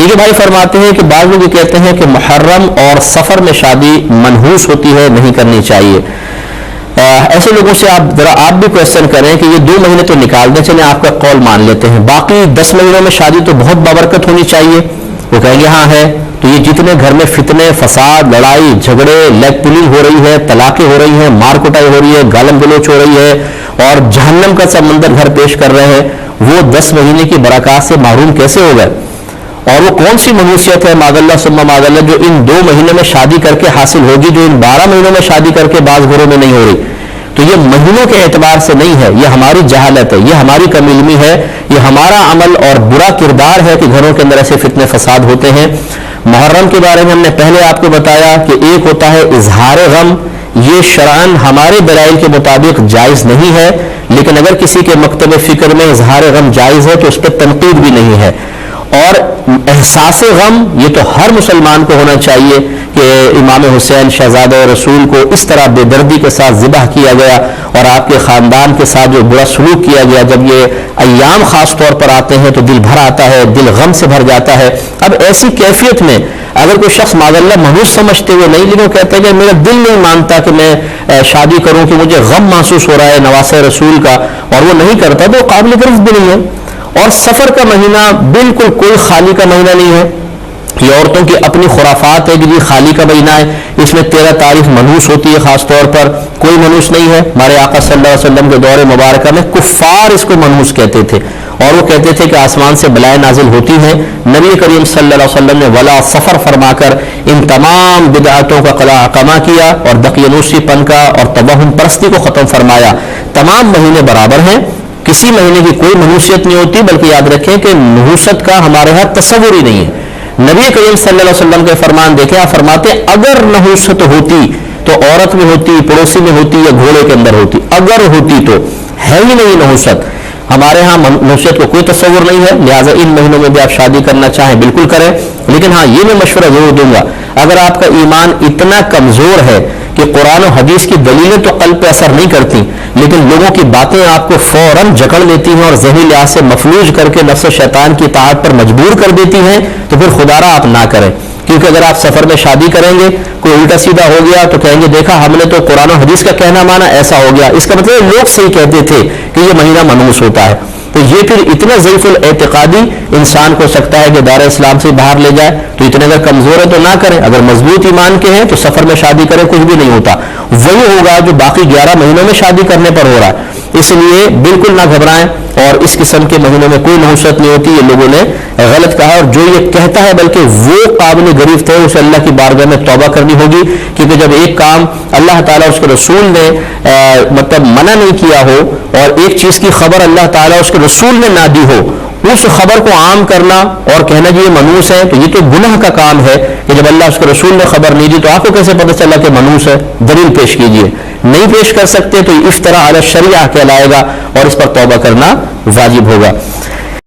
دیکھیے بھائی فرماتے ہیں کہ بعض لوگ یہ کہتے ہیں کہ محرم اور سفر میں شادی منحوس ہوتی ہے، نہیں کرنی چاہیے. ایسے لوگوں سے آپ بھی کوشچن کریں کہ یہ 2 مہینے تو نکال دیں، چلیں آپ کا قول مان لیتے ہیں، باقی 10 مہینوں میں شادی تو بہت بابرکت ہونی چاہیے. وہ کہیں گے ہاں ہے. تو یہ جتنے گھر میں فتنے، فساد، لڑائی جھگڑے، لیگ پولنگ ہو رہی ہے، طلاقیں ہو رہی ہیں، مار کٹائی ہو رہی ہے، گالم گلوچ ہو رہی ہے اور جہنم کا سمندر گھر پیش کر رہے ہیں، وہ 10 مہینے کی برکات سے محروم کیسے ہو گئے؟ اور وہ کون سی منحوسیت ہے معاذ اللہ ثم معاذ اللہ جو ان 2 مہینے میں شادی کر کے حاصل ہوگی، جو ان 12 مہینوں میں شادی کر کے بعض گھروں میں نہیں ہو رہی؟ تو یہ مہینوں کے اعتبار سے نہیں ہے، یہ ہماری جہالت ہے، یہ ہماری کم علمی ہے، یہ ہمارا عمل اور برا کردار ہے کہ گھروں کے اندر ایسے فتنے فساد ہوتے ہیں. محرم کے بارے میں ہم نے پہلے آپ کو بتایا کہ ایک ہوتا ہے اظہار غم، یہ شرعاً ہمارے دلائل کے مطابق جائز نہیں ہے، لیکن اگر کسی کے مکتب فکر میں اظہار غم جائز ہے تو اس پہ تنقید بھی نہیں ہے. اور احساس غم یہ تو ہر مسلمان کو ہونا چاہیے کہ امام حسین شہزادہ رسول کو اس طرح بے دردی کے ساتھ ذبح کیا گیا اور آپ کے خاندان کے ساتھ جو برا سلوک کیا گیا، جب یہ ایام خاص طور پر آتے ہیں تو دل بھر آتا ہے، دل غم سے بھر جاتا ہے. اب ایسی کیفیت میں اگر کوئی شخص معاذ اللہ محنوس سمجھتے ہوئے نہیں، لیکن وہ کہتے ہیں کہ میرا دل نہیں مانتا کہ میں شادی کروں کہ مجھے غم محسوس ہو رہا ہے نواسہ رسول کا، اور وہ نہیں کرتا، تو وہ قابل گرفت بھی نہیں ہے. اور سفر کا مہینہ بالکل کوئی خالی کا مہینہ نہیں ہے. یہ عورتوں کی اپنی خرافات ہے کہ یہ خالی کا مہینہ ہے، اس میں 13 تاریخ منحوس ہوتی ہے، خاص طور پر کوئی منحوس نہیں ہے. ہمارے آقا صلی اللہ علیہ وسلم کے دور مبارکہ میں کفار اس کو منحوس کہتے تھے، اور وہ کہتے تھے کہ آسمان سے بلائیں نازل ہوتی ہیں. نبی کریم صلی اللہ علیہ وسلم نے ولا سفر فرما کر ان تمام بدعتوں کا قلع کیا اور دقیانوسی پن کا اور توہم پرستی کو ختم فرمایا. تمام مہینے برابر ہیں، کسی مہینے کی کوئی منحوسیت نہیں ہوتی، بلکہ یاد رکھیں کہ نحوست کا ہمارے ہاں تصور ہی نہیں ہے. نبی کریم صلی اللہ علیہ وسلم کے فرمان دیکھیں، آپ فرماتے ہیں اگر نحوست ہوتی تو عورت میں ہوتی، پڑوسی میں ہوتی یا گھوڑے کے اندر ہوتی. اگر ہوتی تو ہے ہی نہیں نحوست. ہمارے ہاں نحوست کو کوئی تصور نہیں ہے، لہٰذا ان مہینوں میں بھی آپ شادی کرنا چاہیں بالکل کریں. لیکن ہاں یہ میں مشورہ ضرور دوں گا، اگر آپ کا ایمان اتنا کمزور ہے کہ قرآن و حدیث کی دلیلیں تو قلب پہ اثر نہیں کرتی، لیکن لوگوں کی باتیں آپ کو فوراً جکڑ لیتی ہیں اور ذہنی لحاظ سے مفلوج کر کے نفس شیطان کی اطاعت پر مجبور کر دیتی ہیں، تو پھر خدا را آپ نہ کریں. کیونکہ اگر آپ سفر میں شادی کریں گے، کوئی الٹا سیدھا ہو گیا تو کہیں گے دیکھا ہم نے تو قرآن و حدیث کا کہنا مانا، ایسا ہو گیا. اس کا مطلب لوگ صحیح کہتے تھے کہ یہ مہینہ منحوس ہوتا ہے. تو یہ پھر اتنا ضعیف الاعتقادی انسان کو سکتا ہے کہ دار اسلام سے باہر لے جائے. تو اتنے اگر کمزور ہے تو نہ کریں، اگر مضبوط ایمان کے ہیں تو سفر میں شادی کریں، کچھ بھی نہیں ہوتا. وہی ہوگا جو باقی 11 مہینوں میں شادی کرنے پر ہو رہا ہے. اس لیے بالکل نہ گھبرائیں، اور اس قسم کے مہینوں میں کوئی نحوست نہیں ہوتی. یہ لوگوں نے غلط کہا، اور جو یہ کہتا ہے بلکہ وہ قابل گرفت ہے، اسے اللہ کی بارگاہ میں توبہ کرنی ہوگی. کیونکہ جب ایک کام اللہ تعالیٰ اس کے رسول نے مطلب منع نہیں کیا ہو، اور ایک چیز کی خبر اللہ تعالیٰ اس کے رسول نے نہ دی ہو، اس خبر کو عام کرنا اور کہنا جی یہ منحوس ہے، تو یہ تو گناہ کا کام ہے. کہ جب اللہ اس کے رسول نے خبر نہیں دی تو آپ کو کیسے پتہ چلا کہ منحوس ہے؟ دلیل پیش کیجئے. نہیں پیش کر سکتے تو اس طرح علی الشریعہ کہلائے گا، اور اس پر توبہ کرنا واجب ہوگا.